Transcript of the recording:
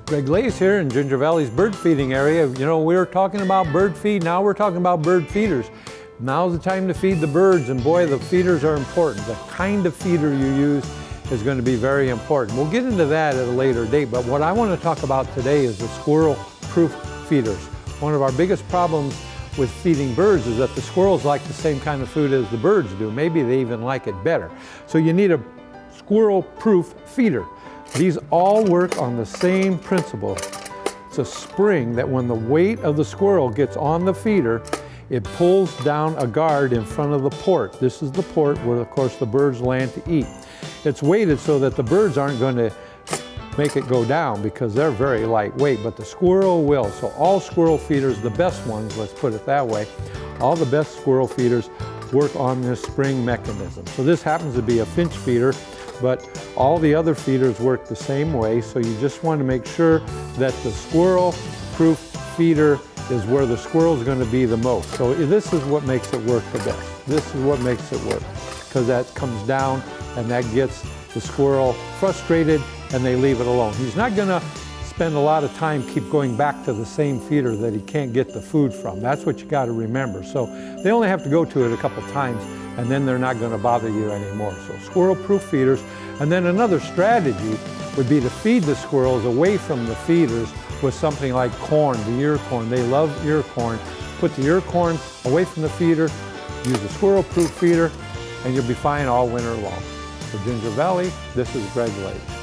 Greg Lace here in Ginger Valley's bird feeding area. You know, we were talking about bird feed, now we're talking about bird feeders. Now's the time to feed the birds, and boy, the feeders are important. The kind of feeder you use is going to be very important. We'll get into that at a later date, but what I want to talk about today is the squirrel-proof feeders. One of our biggest problems with feeding birds is that the squirrels like the same kind of food as the birds do. Maybe they even like it better. So you need a squirrel-proof feeder. These all work on the same principle. It's a spring that when the weight of the squirrel gets on the feeder, it pulls down a guard in front of the port. This is the port where, of course, the birds land to eat. It's weighted so that the birds aren't going to make it go down because they're very lightweight, but the squirrel will. So all squirrel feeders, the best ones, let's put it that way, all the best squirrel feeders work on this spring mechanism. So this happens to be a finch feeder, but all the other feeders work the same way, so you just want to make sure that the squirrel-proof feeder is where the squirrel is going to be the most. So this is what makes it work the best. This is what makes it work, because that comes down and that gets the squirrel frustrated and they leave it alone. He's not going to spend a lot of time keep going back to the same feeder that he can't get the food from. That's what you got to remember. So they only have to go to it a couple times and then they're not going to bother you anymore. So squirrel-proof feeders. And then another strategy would be to feed the squirrels away from the feeders with something like corn, the ear corn. They love ear corn. Put the ear corn away from the feeder, use a squirrel-proof feeder, and you'll be fine all winter long. For Ginger Valley, this is Greg Lace.